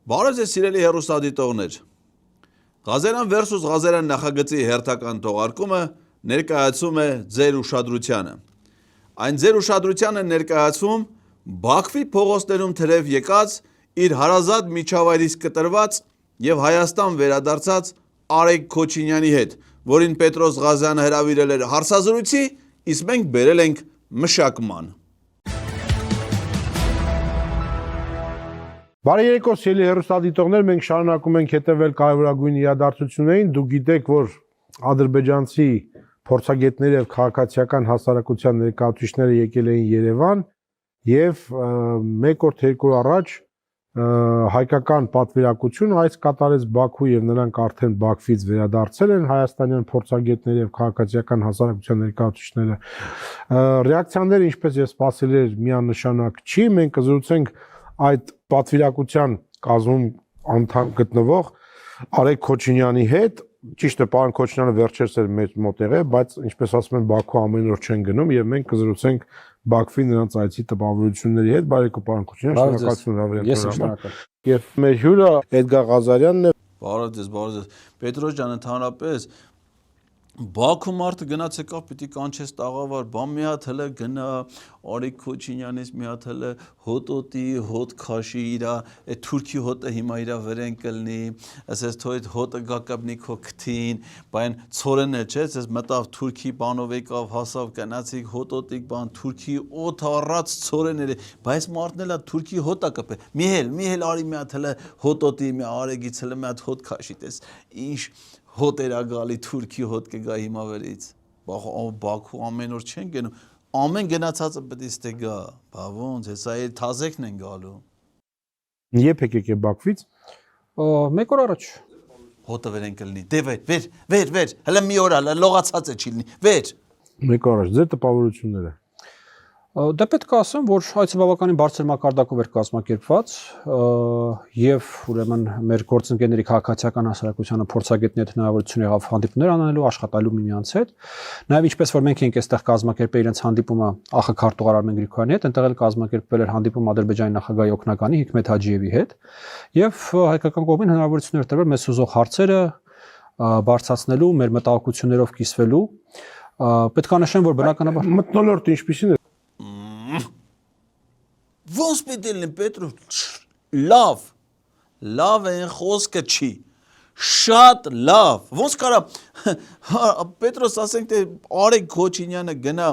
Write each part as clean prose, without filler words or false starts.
Բարև ձեզ սիրելի հեռուստադիտողներ։ Ղազարյան versus Ղազարյան նախագծի հերթական թողարկումը ներկայացում է ձեր ուշադրությանը։ Այն ձեր ուշադրությանը ներկայացում Բաքվի փողոցներում թրև եկած իր հարազատ միջավայրից կտրված եւ Հայաստան վերադարձած Արեգ Քոչինյանի հետ, որին Պետրոս Ղազարյանը հրավիրել էր հարցազրույցի, իսկ մենք բերել ենք մշակման։ Բարի երեկո, սիրելի հեռուստադիտողներ, մենք շարունակում ենք հետևել կարևորագույն իրադարձություններին։ Դուք գիտեք, որ ադրբեջանցի փորձագետներ եւ քաղաքացիական հասարակության ներկայացուցիչները եկել էին Երևան եւ 1 օր թե 2 օր առաջ հայկական պատվիրակություն այս կատարեց Բաքու եւ նրանք արդեն Բաքվից վերադարձել են հայաստանյան փորձագետներ եւ քաղաքացիական հասարակության ներկայացուցիչները։ Ռեակցիաները, ինչպես ես սպասել էր, միանշանակ չի։ Մենք կզրուցենք այդ պատվիրակության կազմում անդամ գտնվող Արեգ Քոչինյանի հետ, ճիշտ է, պարոն Քոչինյանը վերջերս էր մեծ մոտ եղել, բայց ինչպես ասում են, Բաքու ամեն օր չեն գնում եւ մենք կզրուցենք Բաքվի նրանց այցի տպավորությունների հետ։ Բարեկո, պարոն Քոչինյան, շնորհակալություն հավերժական։ Եվ մեր հյուրը Էդգար Ղազարյանն է։ Բարև ձեզ։ Պետրոս ջան, ընդհանրապես Բաքու մարդը գնաց եկավ, պիտի կանչես տաղավար, բան մի հատ հələ գնա, Արեգ Քոչինյանից մի հատ հələ հոտոտի, հոտ քաշի իրա, այդ թուրքի հոտը հիմա իրա վրեն կլնի, ասես թո այդ հոտը գա կապնի քո քթին, բան ցորենը չէ, ասես մտավ թուրքի բանով եկավ, հասավ գնացիկ հոտոտիկ բան, թուրքի օդ առած ցորեները, բայց մարդն էլա թուրքի հոտա կպե։ Միհել արի մի հատ հələ հոտոտի, մի Արեգից հələ մի հատ հոտ քաշի, տես ինչ հոտ էր գալի թուրքի հոտ կգա հիմա վերից։ Բաքու ամեն օր չեն գնում, ամեն գնացածը պետք է ստե գա, բա ոնց, հեսա է թազեկն են գալու։ Երբ եկեք Բաքվից։ 1 օր առաջ։ Հոտը վեր են կլինի, դե վեր, հələ մի օր հələ լողացած է չի լինի, վեր։ 1 օր առաջ, ձեր տպավորությունները։ Դա պետք է ասեմ, որ այցը բավականին բարձր մակարդակով էր կազմակերպված եւ ուրեմն մեր գործընկերների քաղաքացիական հասարակությանը փորձագետների հետ հնարավորություն եղավ հանդիպումներ անելու, աշխատելու միմյանց հետ։ Նաեւ ինչպես որ մենք ենք այստեղ կազմակերպել իրենց հանդիպումը ԱԽ քարտուղար Արմեն Գրիգորյանի հետ, այնտեղ էլ կազմակերպվել էր հանդիպում Ադրբեջանի նախագահի օգնականի Հիկմետ Հաջիևի հետ եւ հայկական կողմին հնարավորություն էր տրվել մեզ ուզող հարցերը բարձրացնելու, մեր մտահոգություններով կիսվելու։ Պետք է նշեմ, որ բնականաբար մթնոլորտը ինչպիսին է։ Ոնց պիտի լինի Պետրոս, լավ են խոսքը չի, շատ լավ, ոնց կարա, Պետրոս ասենք թե Արեգ Քոչինյանը գնա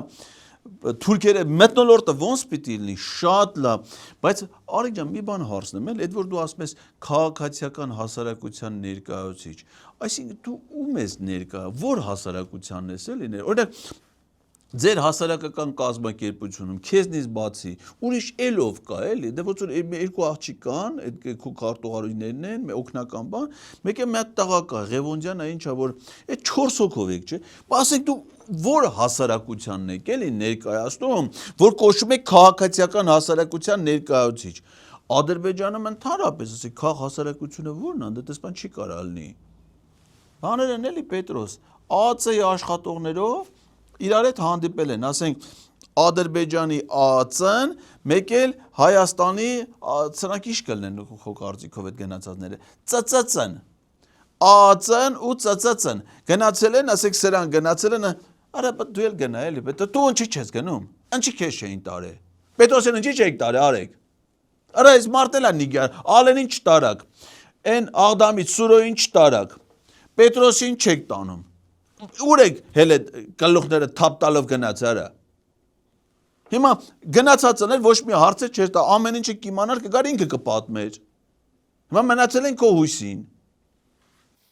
թուրքերը մթնոլորտը ոնց պիտի լինի, շատ լավ, բայց Արեգ ջան մի բան հարցնեմ էլ, այդ որ դու ասում ես քաղաքացիական հասարակության ներկայացուցիչ, այսինքն դու ում ես ներկա, որ հասարակությանն ես էլի, օրինակ ձեր հասարակական կազմակերպությունում քեզնից բացի ուրիշ էլով կա էլի, դե ոնց որ երկու աղջիկ կան, այդ քո քարտուղարուներն են, օգնական բան, մեկը մի հատ տղա կա, Ղևոնդյանը ինչա որ այդ 4 հոգով եք, չէ։ Ասենք դու որ հասարակությանն եք էլի ներկայացնում, որ կոչվում է քաղաքացիական հասարակության ներկայացուցիչ։ Ադրբեջանում ընդհանրապես ասի քաղ հասարակությունը ո՞րն է, դա դեսպան չի կարա լինի։ Բաներ են էլի Պետրոս, ԱԱՑ-ի աշխատողներով իրար հետ հանդիպել են, ասենք Ադրբեջանի ԱԱՑ-ն, մեկ էլ Հայաստանի սրանք ինչ կլինեն քո կարծիքով այդ գնացածները, ՑՑՑ-ն, ԱԱՑ-ն ու ՑՑՑ-ն գնացել են, ասենք սրան գնացել են, արա դու էլ գնա էլի, դու ինչի չես գնում, ինչի քեզ չէին տարե, Պետրոսեն ինչի չեք տարե արեք, արա այս մարտելա նիգար, ալեն ինչ տարակ, են Աղդամից Սուրոյին չտարակ, Պետրոսին չեք տանում, ուր եք հել այդ գլուխները թափ տալով գնաց արա։ Հիմա գնացածն էլ ոչ մի հարց չէր տա, ամեն ինչը կիմանար կգար ինքը կպատմեր։ Հիմա մնացել են քո հույսին։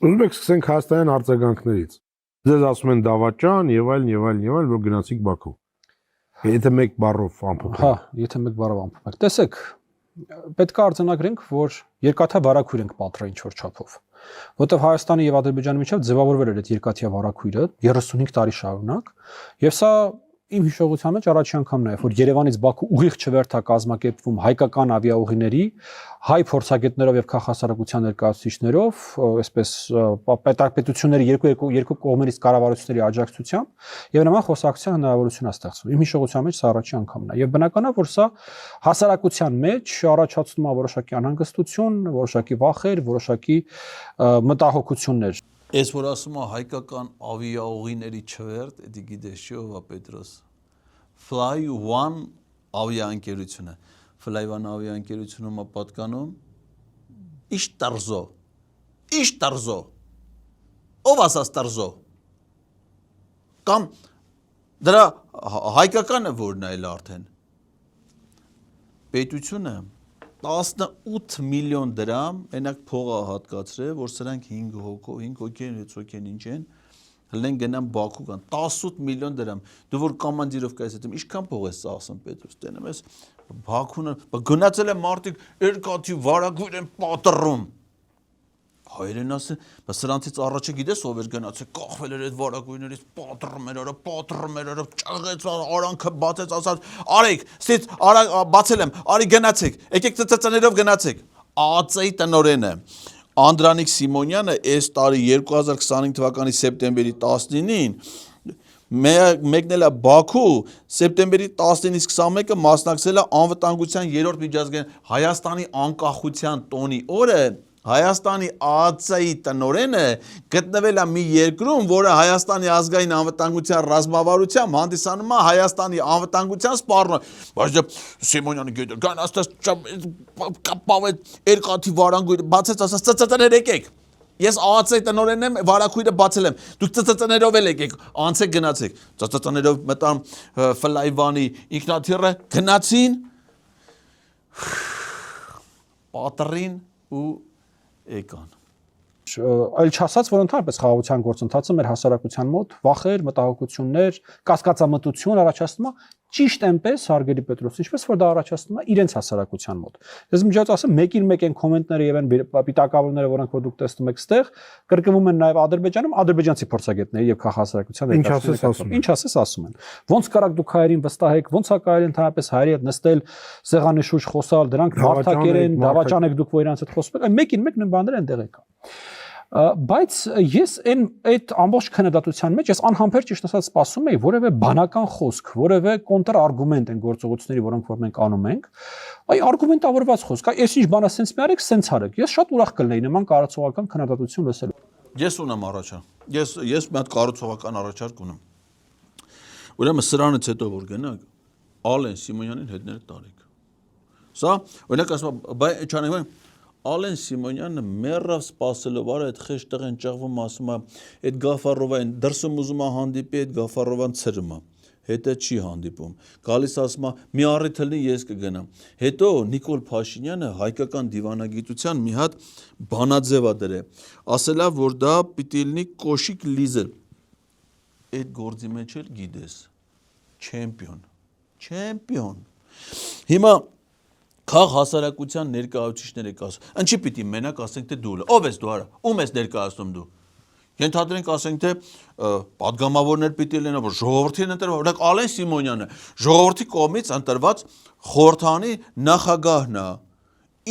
Ուզում եք սկսենք հայաստանյան արձագանքներից։ Ձեզ ասում են դավաճան եւ այլն, որ գնացիք Բաքու։ Եթե մեկ բառով ամփոփեք։ Հա, եթե մեկ բառով ամփոփեք։ Տեսեք, պետք է արձանագրենք, որ երկաթա վարակույր ենք պատրել ինչ-որ չափով։ Որտեվ Հայաստանի եւ Ադրբեջանի միջեւ ձևավորվել էր այդ երկաթյա վարակույրը 35 տարի շարունակ, եւ սա իմ հիշողության մեջ առաջի անգամն է, որ Երևանից Բաքու ուղիղ չվերթա կազմակերպվում հայկական ավիաուղիների, հայ փորձագետներով եւ քաղաքասարակության ներկայացուցիչներով, այսպես պետությունների երկու կողմերից կառավարությունների աջակցությամբ եւ նման խոսակցության հնարավորություն է ստեղծվում։ Իմ հիշողության մեջ սա առաջի անգամն է եւ բնական է, որ սա հասարակության մեջ առաջացնում է որոշակի անհանգստություն, որոշակի վախեր, որոշակի մտահոգություններ։ Ես որ ասում եմ հայկական ավիաուղիների չվերթ, դա գիտես չի ով է Պետրոս։ Fly One ավիաընկերությունը, Fly One ավիաընկերությունում է պատկանում Իշ Տարզո։ Ով ասաց Տարզո։ Կամ դրա հայկականը որն է արդեն։ Պետությունը 18 միլիոն դրամ այնակ փողը հատկացրել, որ սրանք 5 հոգի են, 6 հոգի են, ինչ են, հլեն գնան Բաքու կան, 18 միլիոն դրամ, դու որ կոմանդիրով կայս հետում, իշքան փող ես ծախսում Պետրոս, տենեմ ես Բաքունը, գնացել են մարդիկ երկաթի վարագույր են պատռում, հայերեն ասեն, սրանցից առաջը գիտես ով էր գնացել, կախվել էր այդ վարագույրներից, պատռում էր, ճաղեց, արանքը բացեց, ասաց, արեք, ստից բացել եմ, արի գնացեք, եկեք ծծծներով գնացեք, ԱԱՑ-ի տնօրենը Անդրանիկ Սիմոնյանը այս տարի 2025 թվականի սեպտեմբերի 19-ին մեկնել է Բաքու, սեպտեմբերի 19-ից 21-ը մասնակցել է անվտանգության 3-րդ միջազգային Հայաստանի անկախության տոնի օրը Հայաստանի ԱԱՑ-ի տնօրենը գտնվել է մի երկրում, որը Հայաստանի ազգային անվտանգության ռազմավարությամբ հանդիսանում է Հայաստանի անվտանգության սպառնոց։ Բայց Սիմոնյանը գիտեր, գանաստես կապավ երկաթի վարանգույրը բացեց, ասաց ծծծներ եկեք։ Ես ԱԱՑ-ի տնօրենն եմ, վարագույրը բացել եմ։ Դուք ծծծներով էլ եկեք, անցեք գնացեք։ Ծծծներով մտան Fly One-ի ինքնաթիռը, գնացին պատռին ու եկան։ Այլ չասած, որ ընդհանրապես խաղաղության գործընթացը մեր հասարակության մոտ վախեր, մտահոգություններ, կասկածամտություն առաջացնում է ճիշտ այնպես, հարգելի Պետրոս, ինչպես որ դա առաջացնում է իրենց հասարակության մոտ։ Ես միջոց ասեմ, մեկին մեկ են կոմենտները եւ այն պիտակավորները, որոնք որ դուք տեսնում եք ստեղ, կրկնվում են նաեւ Ադրբեջանում, ադրբեջանցի փորձագետների եւ քաղաքասարակության ներկայացուցիչների։ Ինչ ասես ասում են։ Ոնց կարաք դուք հայերին վստահեք, ոնց է կարելի ընդհանրապես հայերի հետ նստել, սեղանի շուրջ խոսալ, դրանք մարդակեր են, դավաճան եք դուք, որ իրանց հետ խոսում եք, այն մեկին մեկ նույն բաները այնտեղ եկա։ Բայց ես այդ ամբողջ քննադատության մեջ ես անհամբեր ճիշտ ասած սպասում էի որևէ բանական խոսք, որևէ կոնտրարգումենտ են գործողությունների, որոնք որ մենք անում ենք, այ արգումենտավորված խոսք, այ ես ինչ բան ասենց մի արեք, սենց արեք։ Ես շատ ուրախ կլինեի նման կառուցողական քննադատություն լսելու։ Ես ունեմ առաջարկ։ Ես մի հատ կառուցողական առաջարկ ունեմ։ Ուրեմն սրանից հետո որ գնանք, Ալեն Սիմոնյանին հետները տարեք։ Սա, օրինակ ասում եմ, բայ չանեմ Ալեն Սիմոնյանը մեռավ սպասելով, արա այդ խեշ տղեն ճաղվում ասում է, այդ Գաֆարովային դրսում ուզում է հանդիպի, այդ Գաֆարովան ցրում է, հետը չի հանդիպում, գալիս ասում է, մի առիթ լինի ես կգնամ, հետո Նիկոլ Փաշինյանը հայկական դիվանագիտության մի հատ բանաձև է դրել, ասելա, որ դա պիտի լինի Կոշիկ Լիզեր, այդ գործի մեջ էլ գիտես, չեմպիոն, հիմա Քաղ հասարակության ներկայացուցիչներ եք ասում։ Ինչի պիտի մենակ ասենք թե դու ով ես դու արա, ում ես ներկայացնում դու։ Ենթադրենք ասենք թե падգամավորներ պիտի լինեն, որ ժողովրդին ընտրված, օրինակ Ալեն Սիմոնյանը ժողովրդի կողմից ընտրված խորհրդանի նախագահն է։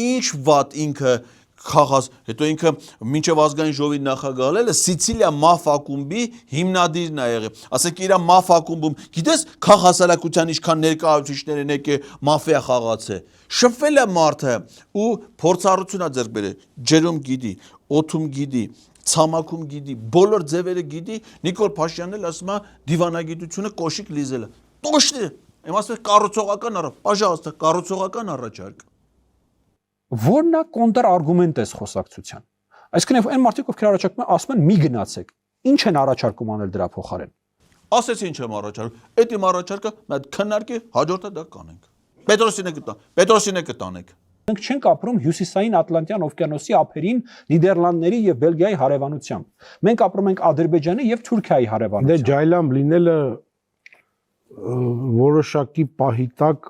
Ինչ վատ ինքը Խաղաս, հետո ինքը մինչև ազգային ժողովի նախագահելը Սիցիլիա մաֆ ակումբի հիմնադիրն է եղել։ Ասեք իր մաֆ ակումբում, գիտես քաղ հասարակության ինչքան ներկայացուցիչներ են եկել մաֆիա խաղացել։ Շփվել է մարդը ու փորձառություն է ձեռք բերել։ Ջերում գիտի, օթում գիտի, ցամաքում գիտի, բոլոր ձևերը գիտի։ Նիկոլ Փաշինյանն էլ ասում է դիվանագիտությունը Կոշիկ Լիզելը։ Տոշտի, իմ ասում եմ կառուցողական առ, պաժալստա, կառուցողական առաջարկ։ Որն է կոնտրարգումենտ էս խոսակցության։ Այսինքն այն մարդիկ ովքեր առաջարկում են ասում են մի գնացեք։ Ինչ են առաջարկում անել դրա փոխարեն։ Ասեցի ինչ եմ առաջարկում։ Այդ իմ առաջարկը մենք քննարկի հաջորդը դա կանենք։ Պետրոսինը կտանենք։ Մենք չենք ապրում հյուսիսային Ատլանտյան օվկիանոսի ափերին Նիդերլանդների եւ Բելգիայի հարևանությամբ։ Մենք ապրում ենք Ադրբեջանի եւ Թուրքիայի հարևանությամբ։ Դե ջայլամ լինելը որոշակի պահի տակ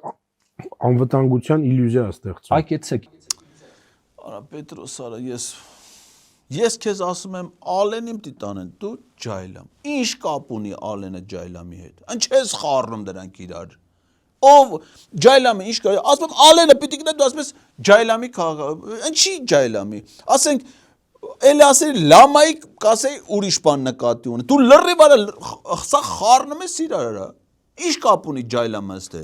անվտանգության իլյուզիա է ստեղծում։ Այկեցեք։ Արա Պետրոս, արա ես Ես քեզ ասում եմ Ալենին պիտի տանեն, դու Ջայլամ։ Ինչ կապ ունի Ալենը Ջայլամի հետ։ Ինչ ես խառնում դրանք իրար։ Ով Ջայլամը ինչ կա, ասում եմ Ալենը պիտի գնա, դու ասում ես Ջայլամի քաղաք։ Ինչի Ջայլամի։ Ասենք էլի ասել լամայի կասեի ուրիշ բան նկատի ունի։ Դու լրիվ արա սա խառնում ես իրար։ Ինչ կապ ունի Ջայլամը ըստե։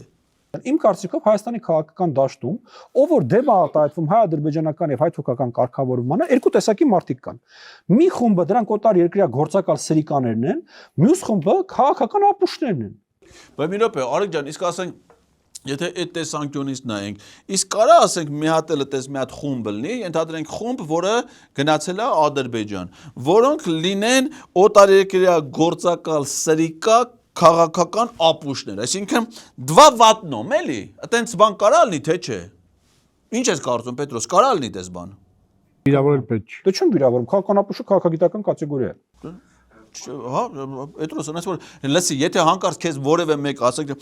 Իմ կարծիքով Հայաստանի քաղաքական դաշտում, ով որ դեմ է արտահայտվում հայ-ադրբեջանական եւ հայ-թուրքական կարգավորմանը, երկու տեսակի մարդիկ կան։ Մի խումբը դրանք օտար երկրյա գործակալ սրիկաներն են, մյուս խումբը քաղաքական ապուշներն են։ Բայց մի րոպե, Արեգ ջան, իսկ ասենք եթե այդ տեսանկյունից նայենք, իսկ կարա ասենք մի հատ էլ այդպես մի հատ խումբ լինի, ենթադրենք խումբ, որը գնացել է Ադրբեջան, որոնք լինեն օտարերկրյա գործակալ սրիկա քաղաքական ապուշներ, այսինքն դվա վատնոմ էլի, այտենց բան կարա լինի, թե չէ։ Ինչ ես կարծում, Պետրոս, կարա լինի դες բան։ Վիրավորել պետք չէ։ Դե չեմ վիրավորում, քաղաքական ապուշը քաղաքագիտական կատեգորիա է։ Հա, Պետրոս, այնպես որ լսի, եթե հանկարծ քեզ որևէ մեկ ասեք,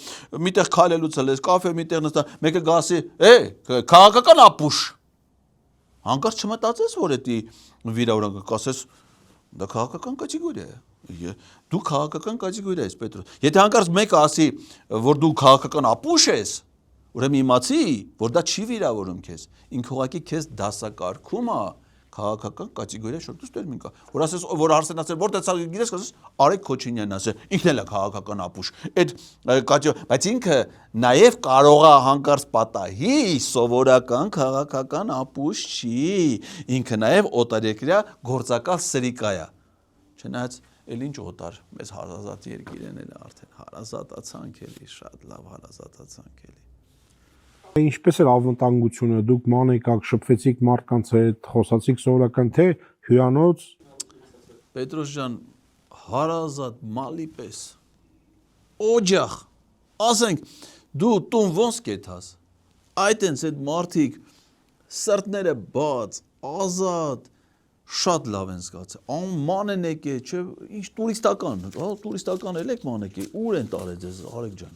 միտեղ քայլելուց լես, կաֆե միտեղ նստա, մեկը գասի, քաղաքական ապուշ։ Հանկարծ չմտածես, որ էդի վիրավորանքը կասես, դա քաղաքական կատեգորիա է։ Դու քաղաքական կատեգորիա ես, Պետրոս։ Եթե հանկարծ մեկը ասի, որ դու քաղաքական ապուշ ես, ուրեմն իմացի, որ դա չի վիրավորում քեզ։ Ինքը ուղղակի քեզ դասակարգում է քաղաքական կատեգորիա շուրջ տերմին կա։ Որ ասես, որ Արսեն ասել, որտեղ ցա գիտես, ասես Արեգ Քոչինյանն ասել, ինքն էլ է քաղաքական ապուշ։ Այդ բայց ինքը նաև կարող է հանկարծ պատահի սովորական քաղաքական ապուշ չի։ Ինքը նաև օտարերկրյա գործակալ սրիկա է։ Չնայած էլ ինչ օտար, մեզ հարազատ երկիրն էլ արդեն հարազատացանք էլի, շատ լավ հարազատացանք էլի։ Ինչպես էր անվտանգությունը, դուք ման եկաք, շփվեցիք մարդկանց հետ, խոսացիք սովորական թե հյուրանոց։ Պետրոս ջան, հարազատ մալի պես։ Օջախ, ասենք, դու տուն ոնց կեթաս։ Այդենց այդ մարդիկ սրտները բաց, ազատ, շատ լավ են զգացել։ Ման են եկել, չէ, ինչ տուրիստական, տուրիստական էլ եք ման եկել, ուր են տարել ձեզ, Արեգ ջան։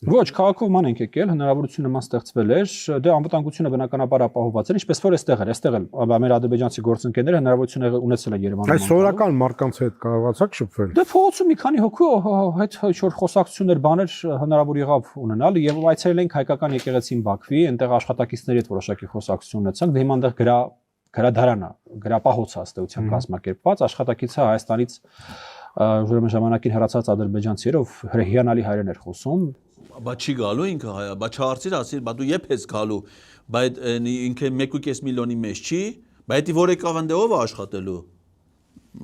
Ոչ, քաղաքով ման ենք եկել, հնարավորությունը նման ստեղծվել էր, դե անվտանգությունը բնականաբար ապահովված էր, ինչպես որ այստեղ էլ մեր ադրբեջանցի գործընկերները հնարավորություն ունեցել են Երևանում։ Այս սովորական մարդկանց հետ կարողացաք շփվել։ Դե փողոցում մի քանի հոգու հետ ինչ-որ խոսակցություններ, բաներ հնարավոր եղավ ունենալ եւ այցելել ենք հայկական եկեղեցին Բաքվի, այնտեղ աշխատակիցների հետ որոշակի խոսակցություն ունեցանք, դե հիմա այնտեղ գրադարան է, գրապահոց է ըստեյության կազմակերպված, աշխատակիցը Հայաստանից ուրեմն ժամանակին հեռացած ադրբեջանցիներով հիանալի հայերեն էր խոսում։ Բա չի գալու ինքը հայա, բա չարծիր ասիր, բա դու երբ ես գալու, բայց ինքը 1.5 միլիոնի մեջ չի, բայց դի որ եկավ ընդ ով է աշխատելու։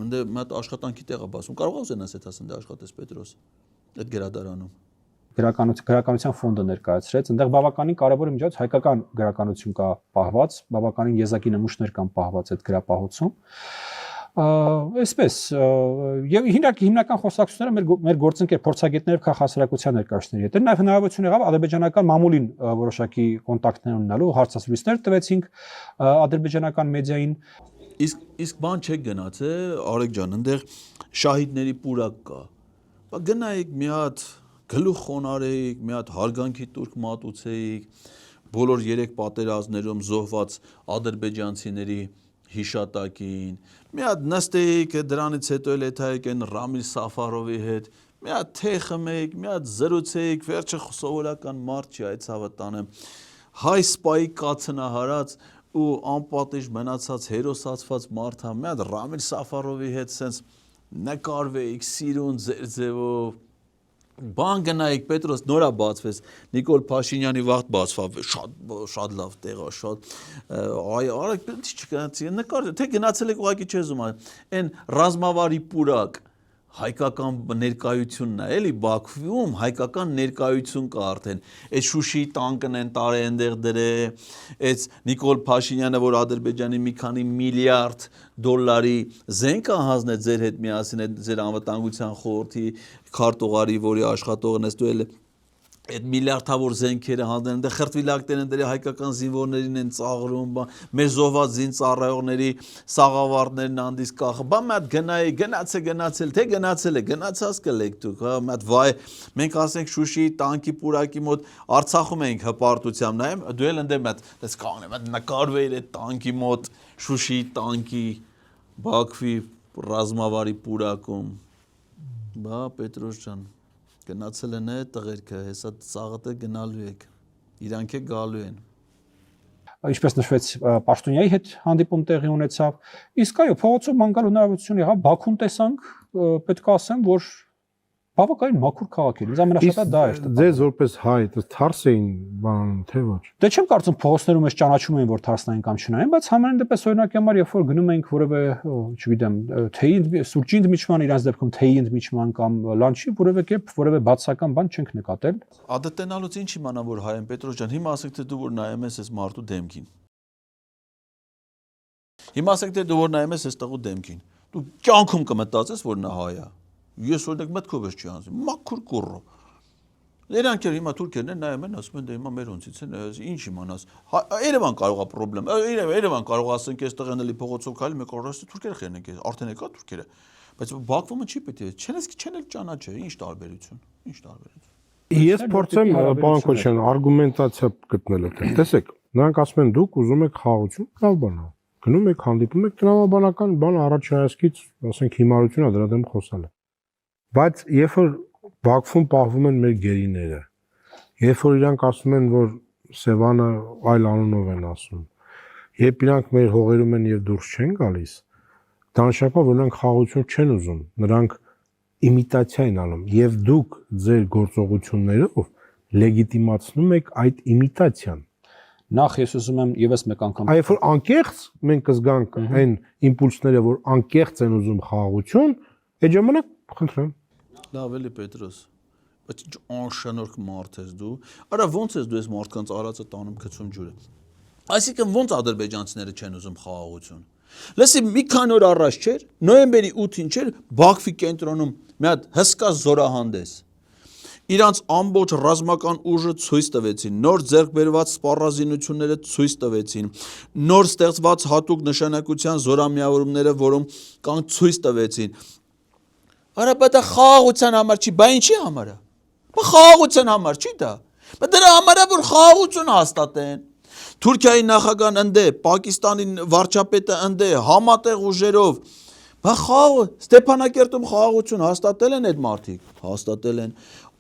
Ընդ մատ աշխատանքի տեղ է բասում, կարող ես այնպես ասես ընդ աշխատես Պետրոս, այդ գրադարանում։ Գրականության ֆոնդը ներկայացրեց, այնտեղ բավականին կարևոր միջոց հայկական գրականություն կա պահված, բավականին եզակի նմուշներ կան պահված այդ գրապահոցում։ Այսպես եւ հիմնական խոսակցությունները մեր գործընկեր փորձագետներով քաղաքասարակության ներկայացուցիչների հետ են, նաեւ հնարավորություն եղավ ադրբեջանական մամուլին որոշակի կոնտակտներ ունենալու, հարցազրույցներ տվեցինք ադրբեջանական մեդիային։ Իսկ բան չեք գնացել, Արեգ ջան, այնտեղ շահիդների պուրակ կա։ Բա գնայիք մի հատ գլուխ խոնարհեիք, մի հատ հարգանքի տուրք մատուցեիք, բոլոր 3 պատերազմներում զոհված ադրբեջանցիների հիշատակին, մի հատ նստեիք, դրանից հետո էլ եթայիք են Ռամիլ Սաֆարովի հետ, մի հատ թե խմեիք, մի հատ զրուցեիք, վերջը սովորական մարդ չի, այդ ցավը տանեմ, հայ սպայի կացնահարած ու անպատիժ մնացած հերոսացված մարդ հա, մի հատ Ռամիլ Սաֆարովի հետ սենց նկարվեիք, սիրուն ձեր ձևով, բան գնայիք, Պետրոս նորա բացվեց, Նիկոլ Փաշինյանի վաղտ բացվավ, շատ լավ տեղ է, շատ, արեք, պետք չգնացի, նկար, թե գնացել եք ուղղակի չես ուმა, այն ռազմավարի պուրակ, հայկական ներկայությունն է, էլի Բաքվում հայկական ներկայություն կա արդեն, այդ Շուշի տանկն են տարե այնտեղ դրե, այդ Նիկոլ Փաշինյանը, որ Ադրբեջանի մի քանի միլիարդ դոլարի զենք է հանձնել ձեր հետ միասին, ձեր անվտանգության խորհրդի քարտուղարի, որի աշխատողն ես դու էլ այդ միլիարդավոր զենքերը հանձնել, դե խրտվիլակներ են դրի հայկական զինվորներին են ծաղրում, մեր զոհված զինծառայողների սաղավարտներն անդիս կախը, բա մի հատ գնայի, գնացել, թե գնացել է, գնացած կլեք դուք, հա, մի հատ վայ, մենք ասենք Շուշիի տանկի պուրակի մոտ Արցախում էինք հպարտությամբ նայեմ, դու էլ ընդեմ մի հատ, դες կանգնեմ, նկարվեիր այդ տանկի մոտ, Շուշիի տանկի, Բաքվի ռազմավարի պուրակում բա Պետրոս ջան գնացել են այդ տղերքը հեսա ծաղատը գնալու եք իրանք է գալու են Ինչպես նշվեց Պաշտոնյայի հետ հանդիպում տեղի ունեցավ իսկ այո փողոցով ման գալու հնարավորություն եղավ Բաքուն տեսանք պետք է ասեմ որ բավականին մաքուր քաղաք է ինձ ամենաշատը դա էր Ձեզ որպես հայ թարս էին բանում թե ոչ Դե չեմ կարծում փողոցներում էս ճանաչում էին որ թարսնային կամ չնային բայց համենայն դեպս օրինակի համար երբ որ գնում էինք որևէ չգիտեմ թեյի սուրճի ընդմիջման իրանց դեպքում թեյի ընդմիջման կամ լանչի որևէ կերպ որևէ բացական բան չենք նկատել Ադետենալուց ինչ իմանամ որ հայ են Պետրոս ջան հիմա ասեք թե դու որ նայում ես այս մարդու դեմքին Հիմա ասեք թե դու որ նայում ես այս տղու դեմքին դու կյանքում կմտածես որ նա հայ է Ես օրինակ մտքով ես չի անցնում, մաքուր կուռո։ Նրանք էլ հիմա թուրքերն են նայում են, ասում են դե հիմա մեր ոնցից են, ինչ իմանաս։ Երևան կարող է խնդրեմ, Երևան կարող ասենք այս տղեն էլի փողոցով քայլի, մեկ օր ասի թուրքերը խերն են, արդեն եկա թուրքերը։ Բայց Բաքվում չի պետք է, չեն էլ ճանաչել, ինչ տարբերություն, ինչ տարբերություն։ Ես փորձեմ պարոն Քոչյան արգումենտացիա գտնել այդտեղ։ Տեսեք, նրանք ասում են դուք ուզում եք խաղաղություն, լավ բան է։ Գնում եք հանդիպում եք տրամաբանական բան առաջայացքից, ասենք հիմարությունա դրա դեմ խոսալ է։ Բայց երբ որ Բաքվում պահվում են մեր գերիները, երբ որ իրանք ասում են, որ Սևանը այլ անունով են ասում, երբ իրանք մեր հողերում են եւ դուրս չեն գալիս, դա նշանակում է, որ նրանք խաղաղություն չեն ուզում, նրանք իմիտացիա են անում եւ դուք ձեր գործողություններով լեգիտիմացնում եք այդ իմիտացիան։ Նախ ես ուզում եմ եւս մեկ անգամ Այո, որ անկեղծ մենք կզգանք այն իմպուլսները, որ անկեղծ են ուզում խաղաղություն, այդ ժամանակ խնդրեմ Լավ էլի Պետրոս, բայց ինչ անշանորք մարդ ես դու, արա ոնց ես դու այս մարդկանց արածը տանում գցում ջուրը։ Այսինքն ոնց ադրբեջանցիները չեն ուզում խաղաղություն։ Լսի մի քանի օր առաջ չէր, նոյեմբերի 8-ին չէր, Բաքվի կենտրոնում մի հատ հսկա զորահանդես։ Իրանց ամբողջ ռազմական ուժը ցույց տվեցին, նոր ձեռք բերված սպառազինությունները ցույց տվեցին, նոր ստեղծված հատուկ նշանակության զորամիավորումները, որոնք կան ցույց տվեցին։ Արա դա խաղաղության համար չի, բա ինչի համար է։ Բա խաղաղության համար չի դա։ Բա դրա համար է որ խաղաղություն հաստատեն։ Թուրքիայի նախագահն ընդ է, Պակիստանի վարչապետը ընդ է, համատեղ ուժերով։ Բա Ստեփանակերտում խաղաղություն հաստատել են այդ մարդիկ, հաստատել են։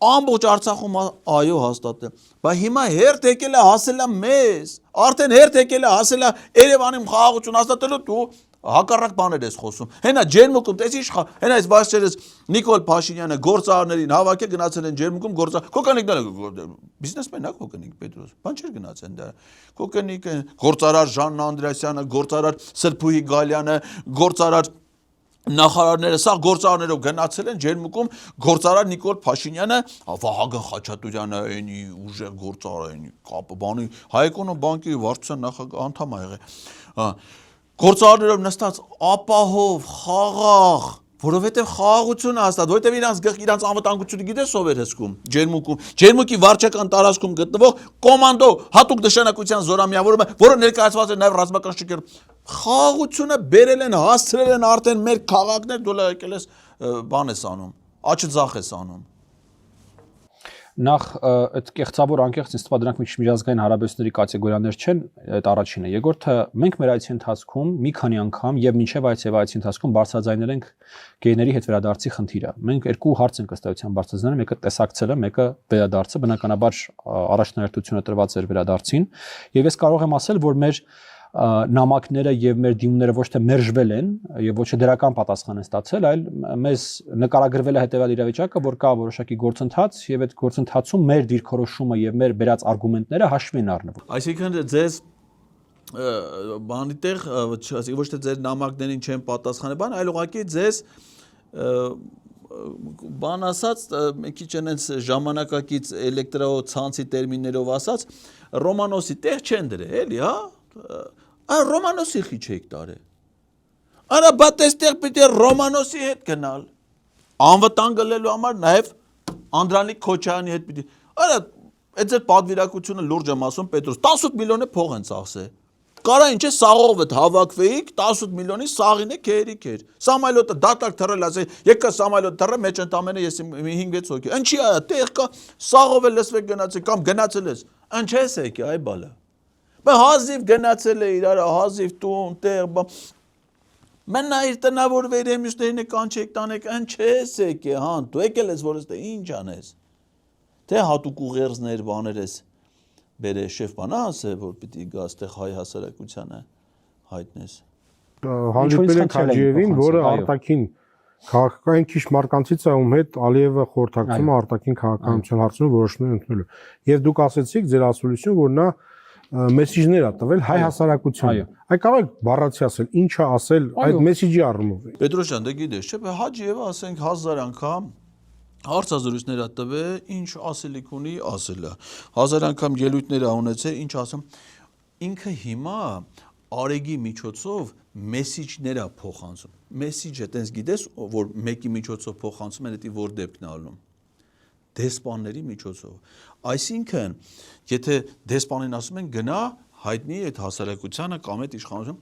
Ամբողջ Արցախում այո հաստատել։ Բա հիմա հերթ եկել է հասել է մեզ։ Արդեն հերթ եկել է հասել է Երևանում խաղաղություն հաստատելու դու հակառակ բաներ ես խոսում։ Հենա ջերմուկում, տես ինչ հենա այս բարձրերս Նիկոլ Փաշինյանը գործարարներին հավաքել գնացել են ջերմուկում գործար։ Կոկանիկները բիզնեսմեն է Կոկանիկ Պետրոս։ Բան չէր գնացել դա։ Կոկանիկը գործարար Ժան Անդրեասյանը, գործարար Սրբուհի Գալյանը, գործարար նախարարները սա գործարարներով գնացել են ջերմուկում գործարար Նիկոլ Փաշինյանը, Վահագն Խաչատուրյանը, այնի ուժեղ գործարար, այնի կապը բանի Հայկոնո բանկի վարչության նախագահ անդամ ա եղել։ Գործարարներով նստած ապահով, խաղաղ, որովհետև խաղաղությունը հաստատ, որովհետև իրանց անվտանգությունը գիտես ով էր հսկում ջերմուկում, ջերմուկի վարչական տարածքում գտնվող կոմանդո հատուկ նշանակության զորամիավորումը, որը ներկայացված է նաև ռազմական շրջանում։ Խաղաղությունը բերել են, հասցրել են արդեն մեր քաղաքներ, դու լա եկել ես բան ես անում, աչը ձախ ես անում։ Նախ այդ կեղծավոր անկեղծ ինձ թվա դրանք միջազգային հարաբերությունների կատեգորիաներ չեն, այդ առաջինը։ Երկրորդը մենք մեր այցի ընթացքում մի քանի անգամ եւ մինչեւ այցի ընթացքում բարձրաձայնել ենք գեյների հետ վերադարձի խնդիրը։ Մենք երկու հարց ենք ըստ էության բարձրաձայնել, մեկը տեսակցելը, մեկը վերադարձը, բնականաբար առաջնահերթությունը տրված էր վերադարձին, եւ ես կարող եմ ասել, որ մեր նամակները եւ մեր դիմումները ոչ թե մերժվել են եւ ոչ թե դրական պատասխան են ստացել, այլ մեզ նկարագրվել է հետեւյալ իրավիճակը, որ կա որոշակի գործընթաց եւ այդ գործընթացում մեր դիրքորոշումը եւ մեր բերած արգումենտները հաշվի են առնվում։ Այսինքն ձեզ բանի տեղ ոչ թե ձեր նամակներին չեն պատասխանել, բան, այլ ուղղակի ձեզ բան ասած, մի քիչ այնց ժամանակակից էլեկտրոցանցի տերմիններով ասած, Ռոմանոսի տեղ չեն դրել, էլի, հա։ Ռոմանոսի խիչ եք տարել։ Արա բա այստեղ պիտի Ռոմանոսի հետ գնալ։ Անվտանգ լելու համար նաև Անդրանիկ Քոչարյանի հետ պիտի։ Արա այդ ձեր պատվիրակությունը լուրջ եմ ասում Պետրոս 18 միլիոն է փող են ծախսել։ Կարա ինչ է սաղովդ հավաքվեիք 18 միլիոնի սաղին է քերիք էր։ Սամայլոտը դատակ թռել ասել, եկա Սամայլոտ թռը մեջ ընդամենը ես 5-6 հոգի։ Ինչի է, տեղ կա սաղով է լսվեք գնացել կամ գնացել ես։ Ինչ ես եկի, այ բալա։ Բա հազիվ գնացել է իրար, հազիվ տուն, տեղ, Մենա իր տնավոր վերեմյուսներին կանչեք տանեք, այն չես եկե, հան, դու եկել ես, որ ես ինչ անես։ Թե հատուկ ուղերձներ բաներ ես բերե շեֆ բանա ասե, որ պիտի գաս տեղ հայ հասարակությանը հայտնես։ Հանդիպել ենք Հաջիևին, որը արտաքին քաղաքական քիչ մարկանցից է, ում հետ Ալիևը խորհրդակցում է արտաքին քաղաքականության հարցում որոշումներ ընդունելու։ Եվ դուք ասացիք ձեր ասուլիսում, որ նա մեսիջներ է տվել հայ հասարակությանը։ Այ կարող եք բառացի ասել, ինչ է ասել այդ մեսիջի առումով։ Պետրոս ջան, դե գիտես, չէ՞, Հաջիևը ասենք 1000 անգամ հարցազրույցներ է տվել, ինչ ասելիք ունի, ասել է։ 1000 անգամ ելույթներ է ունեցել, ինչ ասում։ Ինքը հիմա արեգի միջոցով մեսիջներ է փոխանցում։ Մեսիջը տենց գիտես, որ մեկի միջոցով փոխանցում են, դա որ դեպքն է ալնում։ Դեսպանների միջոցով։ Այսինքն, եթե դեսպանին ասում են գնա հայտնի այդ հասարակությանը կամ այդ իշխանություն,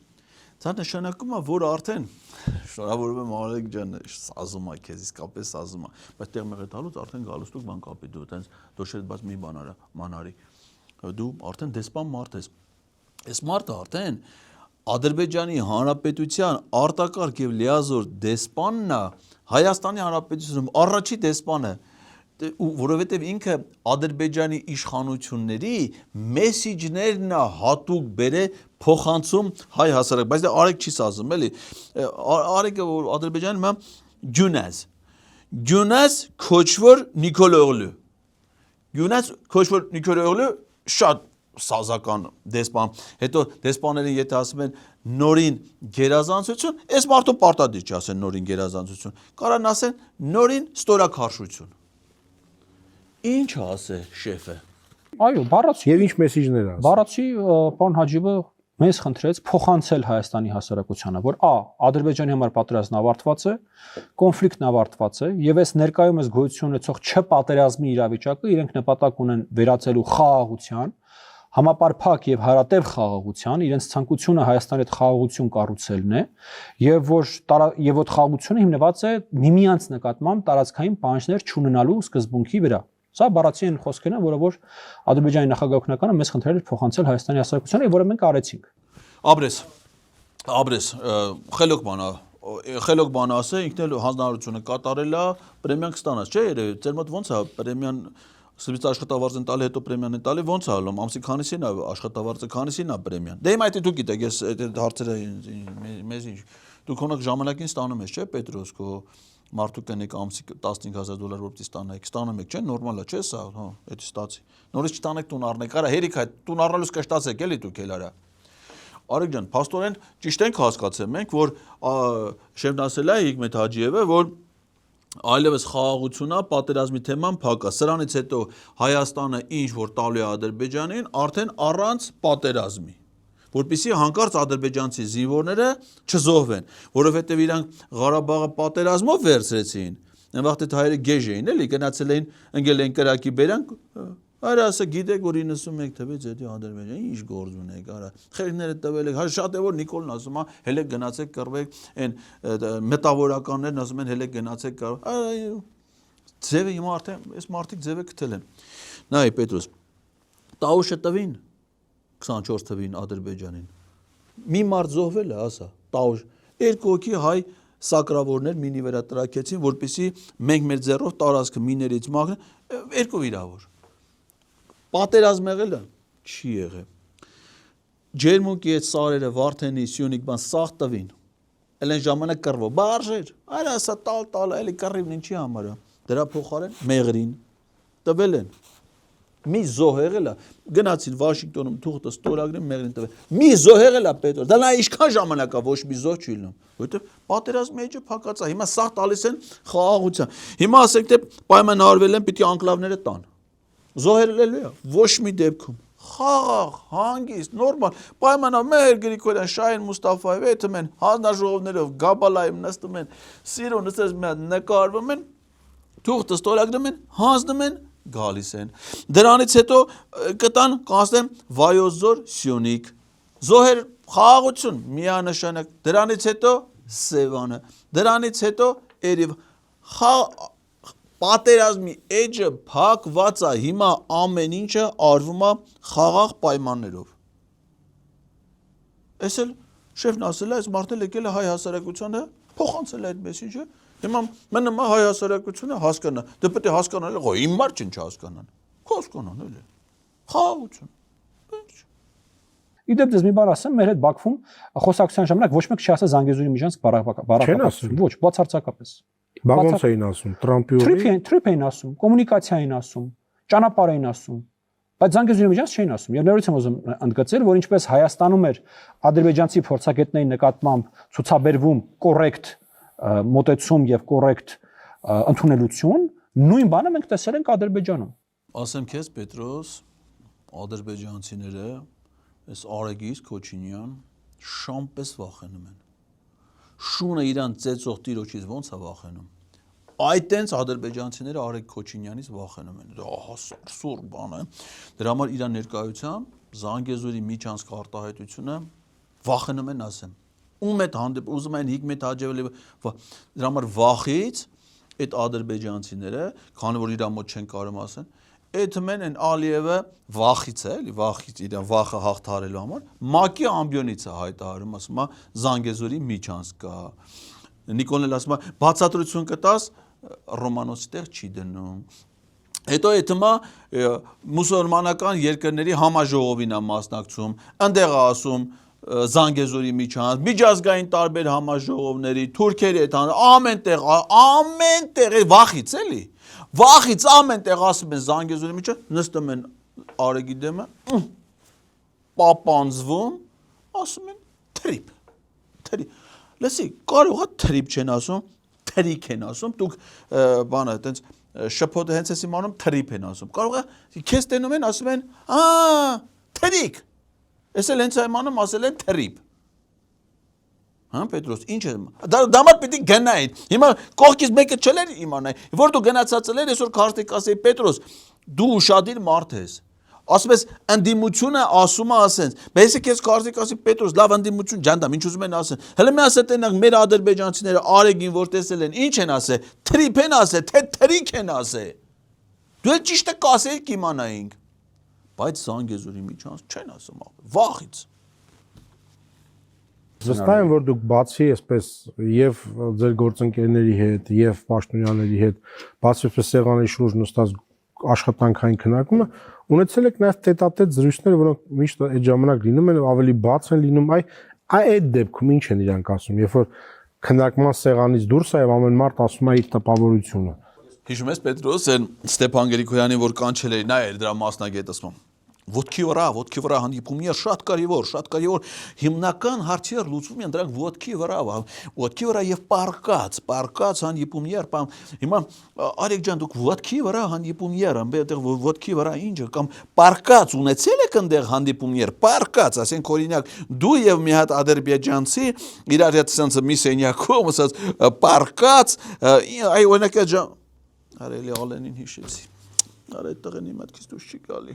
դա նշանակում է, որ արդեն շնորհավորում եմ Արեգ ջան, սազում է քեզ, իսկապես սազում է, բայց տեղ մեղետ տալուց արդեն գալուց դուք բան կապի դու տենց դոշետ բաց մի բան արա, մանարի։ Դու արդեն դեսպան մարդ ես։ Այս մարդը արդեն Ադրբեջանի Հանրապետության արտակարգ եւ լիազոր դեսպանն է, Հայաստանի Հանրապետությունում առաջի դեսպանը, որովհետեւ ինքը Ադրբեջանի իշխանությունների մեսիջներն է հատուկ բերե փոխանցում հայ հասարակ, բայց դա Արեգ չի ասում, էլի։ Արեգը որ Ադրբեջանում է Գյունես Քոչվոր Նիկոլոğlu։ Գյունես Քոչվոր Նիկոլոğlu շատ սազական դեսպան, հետո դեսպաներին եթե ասում են նորին գերազանցություն, այս մարդու պարտադիր չի ասեն նորին գերազանցություն, կարան ասեն նորին ստորաքարշություն։ Ինչ ասե շեֆը։ Այո, բառացի։ Եվ ինչ մեսիջներ ասել։ Բառացի պարոն Հաջիևը մեզ խնդրեց փոխանցել Հայաստանի հասարակությանը, որ Ադրբեջանի համար պատերազմն ավարտված է, կոնֆլիկտն ավարտված է, եւ այս ներկայումս գոյություն ունեցող չպատերազմի իրավիճակը իրենք նպատակ ունեն վերածելու խաղաղության, համապարփակ եւ հարատև խաղաղության, իրենց ցանկությունը Հայաստանի հետ խաղաղություն կառուցելն է, եւ որ խաղաղությունը հիմնված է միմյանց նկատմամբ տարածքային պահանջներ չունենալու սկզբունքի վրա։ Սա բառացի են խոսքերն, որը որ Ադրբեջանի նախագահականը մեզ խնդրել էր փոխանցել Հայաստանի հասարակությանը, որը մենք արեցինք։ Աբրես, խելոք բան ասե, ինքն էլ հանձնարարությունը կատարել է, պրեմիան կստանաս, չէ՞, երևի, ձեր մոտ ոնց է պրեմիան Սպից աշխատավարձ են տալի, հետո պրեմիան են տալի, ոնց է ալում, ամսի քանիսին է աշխատավարձը, քանիսին է պրեմիան։ Դե հիմա դու գիտեք, ես այդ հարցերը մեզ ինչ, դու քոնակ ժամանակին ստանում ես, չէ՞, Պետրոս, քո մարդու կենեք ամսի $15,000 որպեսզի ստանայիք, ստանում եք, չէ՞, նորմալ է, չէ՞ սա, հա, էդի ստացի։ Նորից չտանեք տուն առնեք, արա հերիք այդ տուն առնելուց կշտացեք, էլի դուք էլ արա։ Արեգ ջան, փաստորեն ճիշտ ենք հասկացել մենք, որ շեֆն ասել է Հիկմետ Հաջիևը, որ այլևս խաղաղությունա պատերազմի թեման փակ է։ Սրանից հետո Հայաստանը ինչ որ տալու է Ադրբեջանին, արդեն առանց պատերազմի, որպեսզի հանկարծ ադրբեջանցի զինվորները չզոհվեն, որովհետև իրանք Ղարաբաղը պատերազմով վերցրեցին։ Այն վաղտե հայերը գեժ էին, էլի, գնացել էին, ընկել են կրակի բերանք, արա ասա գիտեք, որ 91 թվից հետո Ադրբեջանը ինչ գործ ունեք, արա խելքները տվել եք, հա շատ է որ Նիկոլն ասում է, հելեք գնացեք կռվեք, այն մետավորականներն ասում են հելեք գնացեք կռվեք, ձևը հիմա արդեն այս մարդիկ ձևը գտել են։ Նայ Պետրոս, Տաուշը տվին 24 թվին Ադրբեջանին։ Մի մարդ զոհվել է, ասա, Տաուշ, երկու հոգի հայ սակրավորներ մինի վրա տրակեցին, որպեսզի մենք մեր ձեռով տարածքը միներից մաքրեն, երկու վիրավոր։ Պատերազմ եղել է, չի եղել։ Ջերմուկի այդ սարերը Վարդենի, Սյունիք բան սաղ տվին։ Էլ այն ժամանակ կռվո, բարժեր, այլ ասա տալ, էլի կռիվն ինչի համար է։ Դրա փոխարեն մեղրին տվել են։ Մի զոհ եղել է, գնացին Վաշինգտոնում թուղթը ստորագրին մեղրին տվել։ Մի զոհ եղել է Պետրոս, դա նա ինչքան ժամանակ է ոչ մի զոհ չի լինում, որովհետև պատերազմի էջը փակած է։ Հիմա սաղ տալիս են խաղաղության։ Հիմա ասենք թե պայմանավորվել են պիտի անկլավները տան։ Զոհերելու է, ոչ մի դեպքում։ Խաղաղ, հանգիստ, նորմալ, պայմանավ մեր Գրիգորյան, Շահին Մուստաֆաև, եթում են հանձնաժողովներով, Գաբալայում նստում են, սիրո նստես մի հատ նկարվում են, թուղթը ստորագրում են, հանձնում են, գալիս են։ Դրանից հետո կտան կանցնեն Վայոց ձոր, Սյունիք, զոհեր խաղաղություն, միանշանակ, դրանից հետո Սևանը, դրանից հետո Էրև, պատերազմի էջը փակված է, հիմա ամեն ինչը արվում է խաղաղ պայմաններով։ Էս էլ Շեֆն ասել է, այս մարդը եկել է հայ հասարակությանը, փոխանցել է այդ մեսեջը։ Հիմա մնում է հայ հասարակությունը հասկանա։ Դե պետք է հասկանալ, իմ մարդ ինչ հասկանան։ Հասկանան էլի։ Խաղաղություն։ Իդեպ դες մի բան ասեմ, մեր հետ Բաքվում խոսակցության ժամանակ ոչ մեկ չի ասել Զանգեզուրի Միջանցք բարակապակցություն, ոչ, բացարձակապես։ Բա ոնց էին ասում, Տրամպի օրի։ Trip էին ասում, կոմունիկացիա էին ասում, ճանապարհ էին ասում, բայց Զանգեզուրի Միջանցք չէին ասում։ Եվ նորից եմ ուզում ընդգծել, որ ինչպես Հայաստանում էր ադրբեջանցի փորձագետների նկատմամբ ցուցաբերվում կոռեկտ մոտեցում եւ կոռեկտ ընդունելություն, նույն բանը մենք տեսել ենք Ադրբեջանում։ Ասեմ քեզ Պետրոս, ադրբեջանցիները այս Արեգիս Քոչինյան շամպես վախենում են։ Շունը իրան ծեծող տիրոջից ոնց է վախենում։ Այդ տենց ադրբեջանցիները Արեգ Քոչինյանից վախենում են։ Դա սուր բան է։ Դրա համար իր ներկայությամբ Զանգեզուրի Միջանցք արտահայտությունը վախենում են ասեմ։ Ում հետ հանդեպ ուզում են Հիկմետ Հաջևելի դրա համար վախից այդ ադրբեջանցիները, քանի որ իր մոտ չեն կարող ասեն, այդ մեն Ալիևը վախից է, էլի վախից իր վախը հաղթարելու համար ՄԱԿ-ի ամբիոնից է հայտարարում, ասում է Զանգեզուրի Միջանցք կա։ Նիկոլն ասում է բացատրություն կտաս Ռոմանոսի տեղ չի դնում։ Հետո այդմա մուսուլմանական երկրների համաժողովին է մասնակցում, այնտեղ է ասում Զանգեզուրի Միջանցք, միջազգային տարբեր համաժողովների, թուրքերի հետ ամեն տեղ վախից էլի։ Վախից ամեն տեղ ասում են Զանգեզուրի Միջանցք, նստում են Արեգի դեմը, պապանձվում, ասում են թրիփ։ Լսի, կարող է թրիփ չեն ասում, թրիկ են ասում, դուք բանը այտենց շփոթը հենց էս իմանում թրիփ են ասում։ Կարող է քեզ տենում են ասում են, թրիկ։ Ես էլ հենց իմանում ասել են թրիփ։ Հա Պետրոս, ինչ է։ Դա մատ պիտի գնային։ Հիմա կողքից մեկը չլեր իմանայ։ Որ դու գնացածել ես այսօր քարտիկ ասեի Պետրոս, դու ուշադիր մարդ ես։ Ասում ես ընդդիմությունը ասում է ասենց։ Բայց ես քեզ քարտիկ ասի Պետրոս, լավ ընդդիմություն ջանդամ, ինչ ուզում են ասեն։ Հələ մի ասա տենակ մեր ադրբեջանցիները Արեգին որ տեսել են, ինչ են ասել։ Թրիփ են ասել, թե թրիկ են ասել։ Դու էլ ճիշտը կասեիք իմանայինք։ Բայց Զանգեզուրի Միջանցք չեն ասում, վախից։ Վստահ եմ, որ դուք բացի այսպես եւ ձեր գործընկերների հետ եւ պաշտոնյաների հետ, բացի այսպես սեղանի շուրջ նստած աշխատանքային քննարկումը, ունեցել եք նաեւ տետատետ զրույցներ, որոնք միշտ այդ ժամանակ լինում են, ավելի բաց են լինում, այդ դեպքում ինչ են իրանք ասում, երբ որ քննարկման սեղանից դուրս է եւ ամեն մարդ ասում է իր տպավորությունը։ Հիշում ես Պետրոս, այն Ստեփան Գրիգորյանի որ կանչել էր, նա էր դրա մասնագետ ասում։ Ոտքի վրա հանդիպումներ շատ կարևոր, հիմնական հարցեր լուծվում են դրանք ոտքի վրա եւ պարկած հանդիպումներ, հիմա Արեգ ջան դուք ոտքի վրա հանդիպումներ, այնտեղ ոտքի վրա ինչ կամ պարկած ունեցել եք այնտեղ հանդիպումներ, պարկած, ասենք օրինակ դու եւ մի հատ ադրբեջանցի իրար հետ sense մի սենյակում ասած պարկած, այ օրինակ ջան, արելի ալենին հիշեցի, արի տղեն իմ հետքից դուրս չի գալի։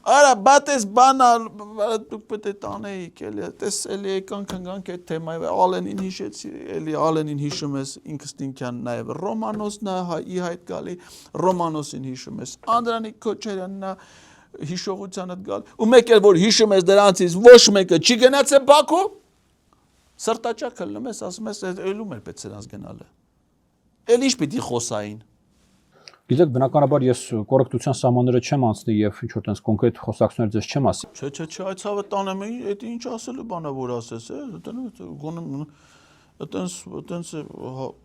Արա բատես բանալ դուք պետք է տանեիք էլի տեսելի եկան քնգանք այդ թեմայով Ալենին հիշեցի էլի Ալենին հիշում ես ինքս ինքյան նաև Ռոմանոսն է ի հայտ գալի Ռոմանոսին հիշում ես Անդրանիկ Քոչարյանն է հիշողությանդ գալ ու մեկ էլ որ հիշում ես դրանցից ոչ մեկը չի գնացել Բաքու սրտաճակ հլնում ես ասում ես ելում էր պետք սրանց գնալը էլ ինչ պիտի խոսային Գիտեք, բնականաբար ես կոռեկտության սահմանները չեմ անցնի եւ ինչ որ տես կոնկրետ խոսակցություններ ձեզ չեմ ասի։ Չէ, այդ ցավը տանեմ, այդ ինչ ասելու բանա որ ասես, այտենց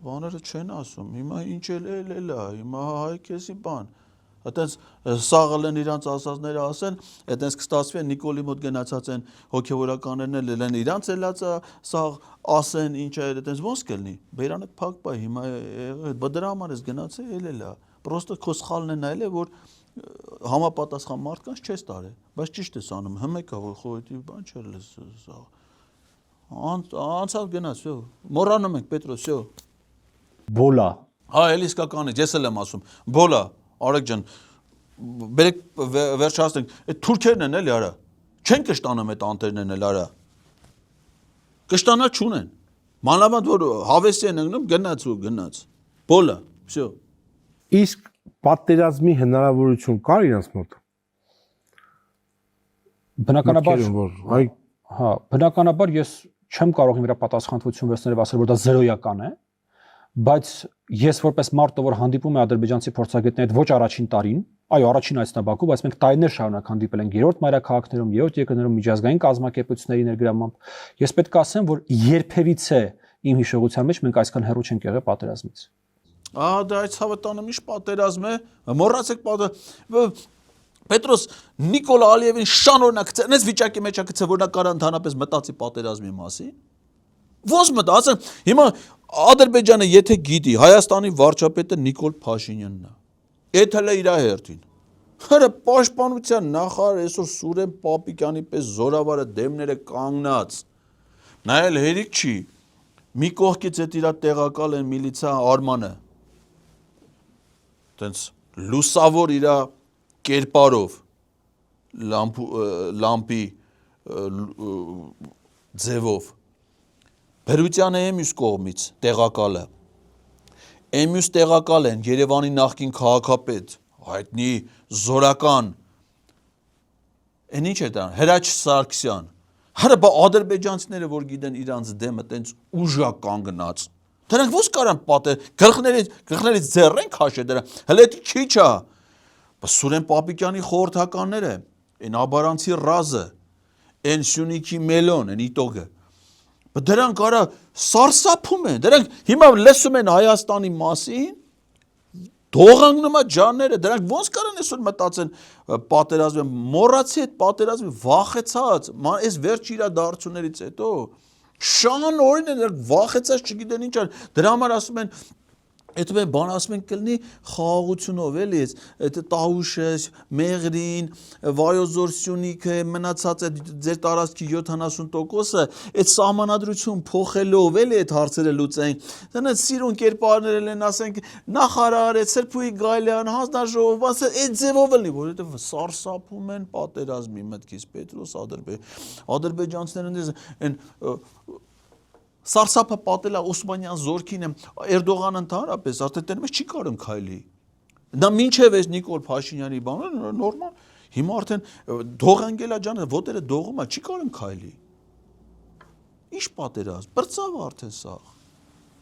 բաները չեն ասում։ Հիմա ինչ էլ է, հիմա հայքեսի բան։ Այտենց սաղել են իրանց ասածները ասեն, այտենց կստացվի են Նիկոլի մոտ գնացած են հոգեվորականներն էլ են իրանց ելածա սաղ ասեն ինչ է, այտենց ոնց կլինի։ Բերանը փակ բայ հիմա դրա համար ես գնացել էլա։ Պրոստը քո սխալն է նայել է որ համապատասխան մարդկանց չես տարել, բայց ճիշտ ես անում, հմեկա որ խոհետի բան չէր լս սա։ Անցավ գնաց, վсё։ Մոռանում ենք Պետրոս, վсё։ Բոլա։ Հա, էլի իսկական է, ես էլ եմ ասում։ Բոլա, Արեգ ջան, բերեք վերջացնենք։ Այդ թուրքերն են էլի արա։ Չեն կշտանում այդ անտերներն էլ արա։ Կշտանալ չունեն։ Մանավանդ որ հավեսի են ընկնում, գնաց։ Բոլա, վсё։ Իսկ պատերազմի հնարավորություն կար իրանց մոտ։ Բնականաբար, հա, բնականաբար ես չեմ կարող իմ վրա պատասխանատվություն վերցնել եւ ասել, որ դա զերոյական է, բայց ես որպես մարդ, որ հանդիպում է ադրբեջանցի փորձագետների հետ ոչ առաջին տարին, այո, առաջին այցն է Բաքու, բայց մենք տարիներ շարունակ հանդիպել ենք երրորդ մայրաքաղաքներում, երրորդ երկրներում միջազգային կազմակերպությունների ներգրավմամբ, ես պետք է ասեմ, որ երբևիցե իմ հիշողության մեջ մենք այսքան հեռու չենք եղել պատերազմից։ Դա այդ ցավտանը միշտ պատերազմ է, մոռացեք Պետրոս Նիկոլա Ալիևին շանօրինակ ցնես վիճակի մեջ ակցե որ նա կարա ընդհանրապես մտածի պատերազմի մասին։ Ոնց մտածեմ, հիմա Ադրբեջանը եթե գիտի, Հայաստանի վարչապետը Նիկոլ Փաշինյանն է։ Էդ հələ իր հերթին։ Հələ պաշտպանության նախարար այսօր Սուրեն Պապիկյանի պես զորավարը դեմները կանգնած։ Նա էլ հերիք չի։ Մի կողքից այդ իր տեղակալ են միլիցիա Արմանը։ Տենց լուսավոր իր կերպարով լամպի ձևով Բերության է մյուս կողմից տեղակալը մյուս տեղակալ են Երևանի նախկին քաղաքապետ հայտնի զորական ինչ է դա Հրաչ Սարգսյան հələ բա ադրբեջանցիները որ գիտեն իրանց դեմը տենց ուժա կանգնած դրանք ո՞ս կարան պատեր գլխներից ձեռեն քաշե դրա հələ դա քիչ է Սուրեն Պապիկյանի խորհրդականները այն աբարանցի ռազը այն Սյունիքի մելոն այն իտոգը Դրանք արա սարսափում են, դրանք հիմա լսում են Հայաստանի մասին, դողանգնում է ջանները, դրանք ոնց կարան այսօր մտածեն պատերազմը, մոռացի այդ պատերազմի վախեցած, այս վերջ իրադարձություններից հետո, շան օրին են, դրանք վախեցած չգիտեն ինչ են, դրա համար ասում են, Այդ մեր բան ասում են կլինի խաղաղությունով էլի այդ տաուշը, մեղրին, վայոզոր Սյունիքը, մնացած այդ ձեր տարածքի 70%-ը այդ սահմանադրություն փոխելով էլի այդ հարցերը լուծենք։ Դրանց սիրուն կերպարներ են ասենք նախարար, Սրբուի Գայլյան, հանձնաժողով, այդ ձևով էլի, որովհետև սարսափում են պատերազմի մտքից Պետրոս ադրբեջանցիներն են Սարսափը պատել է Օսմանյան զորքին Էրդողանը ընդհանրապես արդեն տենց չի կարող քայլի։ Դա մինչև այս Նիկոլ Փաշինյանի բանը նորմալ հիմա արդեն դողանգելա ջանը ոտերը դողում է չի կարող քայլի։ Ինչ պատերազմ, բրծավ արդեն սա։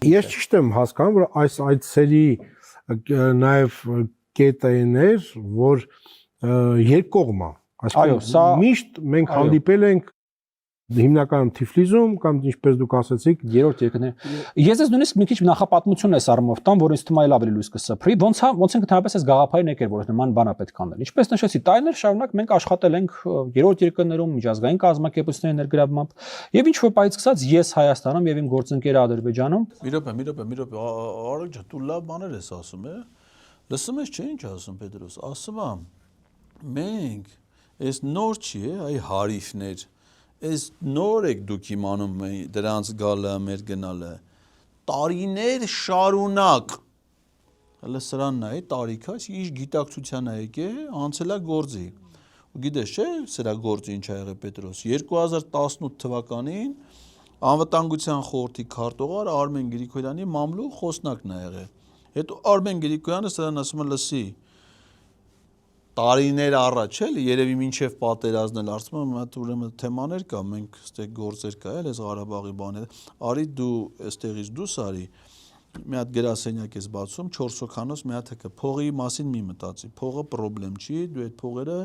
Ես ճիշտ եմ հասկանում, որ այս այցերի նաև կետերներ, որ երկկողմ է։ Այսինքն միշտ մենք հանդիպել ենք հիմնականում Թիֆլիսում կամ ինչպես դուք ասացիք երրորդ երկրներ ես ես նույնիսկ մի քիչ նախապատմություն էս առումով տամ որ ինձ թվում է ավելի լույս կսփռի ոնց են ընդհանրապես այս գաղափարի ներքեր որ նման բան է պետք անել ինչպես նշեցի տարիներ շարունակ մենք աշխատել ենք երրորդ երկրներում միջազգային կազմակերպությունների ներգրավմամբ եւ ինչ որ պայից սկսած ես Հայաստանում եւ իմ գործընկերը Ադրբեջանում մի րոպե արեք ջա դու լավ բաներ ես ասում լսում ես չէ ինչ ասում Պետրոս ասում եմ մենք այս նոր չի այ հարիֆներ Այս նոր եք դուք իմանում դրանց գալը, մեր գնալը, տարիներ շարունակ, հələ սրանն է, տարիքա, ինչ գիտակցության է եկե, անցել է գործի, ու գիտես չէ, սրա գործի ինչ ա եղել Պետրոս, 2018 թվականին անվտանգության խորհրդի քարտուղար Արմեն Գրիգորյանի մամլու խոսնակն է եղել, հետո Արմեն Գրիգորյանը սրան ասում է լսի, տարիներ առաջ էլի երևի մինչև պատերազմն էլ ասում եմ այդ ուրեմն թեմաներ կա մենք ստե գործեր կա էլ այս Ղարաբաղի բաները արի դու այստեղից դուրս արի մի հատ գրասենյակ ես բացում 4 հոգանոց մի հատ հկը փողի մասին մի մտածի փողը խնդրեմ չի դու այդ փողերը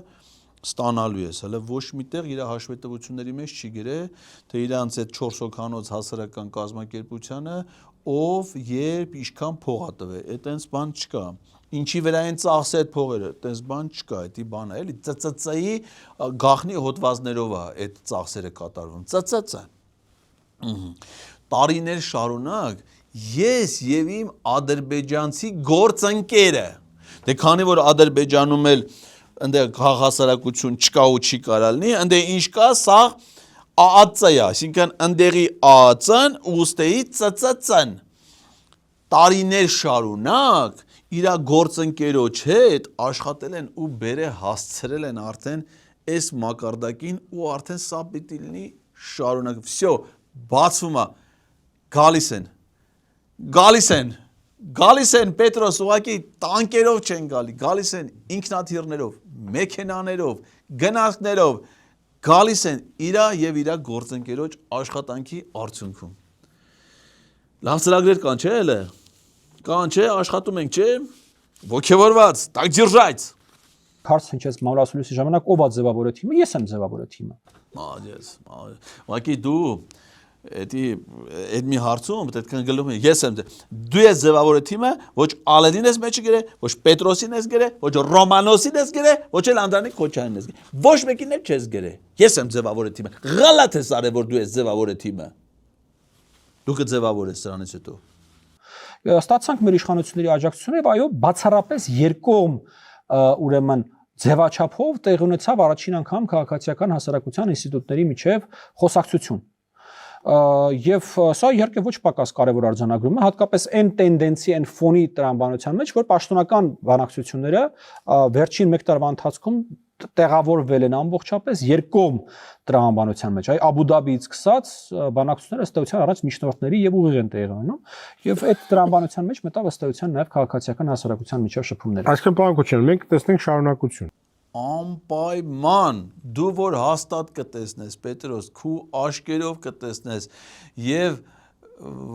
ստանալու ես հələ ոչ միտեղ իր հաշվետվությունների մեջ չի գրե թե իրանց այդ 4 հոգանոց հասարակական կազմակերպությանը ով երբ ինչքան փող ա տվել այդ այնց բան չկա Ինչի վրա են ծախսել այդ փողերը, այդպես բան չկա, դա բան է, էլի ՑՑՑ-ի գախնի հոդվածներով է այդ ծախսերը կատարվում, ՑՑՑ։ Տարիներ շարունակ ես եւ իմ ադրբեջանցի գործընկերը, դե քանի որ Ադրբեջանում էլ այնտեղ քաղաքասարակություն չկա ու չի կարալնի, այնտեղ ինչ կա, սա ԱԱՑ-ը, այսինքն այնտեղի ԱԱՑ-ն ուստեի ՑՑՑ-ն։ Տարիներ շարունակ իր գործընկերոջ հետ աշխատել են ու բերե հասցրել են արդեն այս մակարդակին ու արդեն սա պիտի լինի շարունակ վсё բացվում է գալիս են Պետրոս ուղակի տանկերով չեն գալիս են ինքնաթիռներով մեքենաներով գնացքներով գալիս են իրա եւ իրա գործընկերոջ աշխատանքի արդյունքում։ Լավ ծրագրեր կան, չէ՞ էլը։ Կան, չէ, աշխատում ենք, չէ։ Ոգևորված, так держать։ Հարց հնչեց մամլասուլիսի ժամանակ ով է ձևավորը թիմը, ես եմ ձևավորը թիմը։ Молодец, молодец։ Ուղղակի դու այդ մի հարցում պետք է գլում ես եմ դու ես ձևավորը թիմը, ոչ Ալեդին ես մեջը գրե, ոչ Պետրոսին ես գրե, ոչ Ռոմանոսին ես գրե, ոչ էլ Անդրանիկ Քոչյանին ես գրե։ Ոչ մեկին էլ չես գրե։ Ես եմ ձևավորը թիմը։ Գալատ ես արել որ դու ես ձևավորը թիմը։ Դու կձևավորես սրանից հետո։ Ստացանք մեր իշխանությունների աջակցությունը եւ այո, բացառապես երկկողմ ուրեմն ձևաչափով տեղի ունեցավ առաջին անգամ քաղաքացիական հասարակության ինստիտուտների միջև խոսակցություն։ Եվ սա իհարկե ոչ պակաս կարևոր արձանագրում է, հատկապես այն տենդենսի, այն ֆոնի տրամաբանության մեջ, որ պաշտոնական բանակցությունները վերջին 1 տարվա ընթացքում տեղավորվել են ամբողջապես երկկողմ տրամաբանության մեջ։ Այ Աբու Դաբիից սկսած բանակցությունները ըստ էության առաջ միջնորդների եւ ուղիղ են տեղի ունենում, եւ այդ տրամաբանության մեջ մտավ ըստ էության նաեւ քաղաքացիական հասարակության միջև շփումները։ Այսինքն պարոն Քոչյան, մենք տեսնենք շարունակություն։ Անպայման դու որ հաստատ կտեսնես Պետրոս քու աչքերով կտեսնես եւ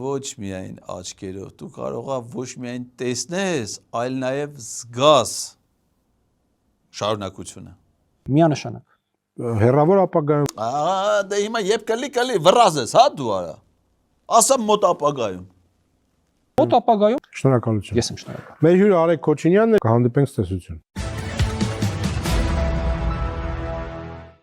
ոչ միայն աչքերով դու կարողա ոչ միայն տեսնես այլ նաեւ զգաս շարունակությունը Միանշանակ Հերավոր ապագայում դե հիմա երբ կլի վրազես հա դու արա ասա մոտ ապագայում մոտ ապագայում շնորհակալություն։ ես եմ շնորհակալ Մեր հյուրը Արեգ Քոչինյանն է, կհանդիպենք ցտեսություն։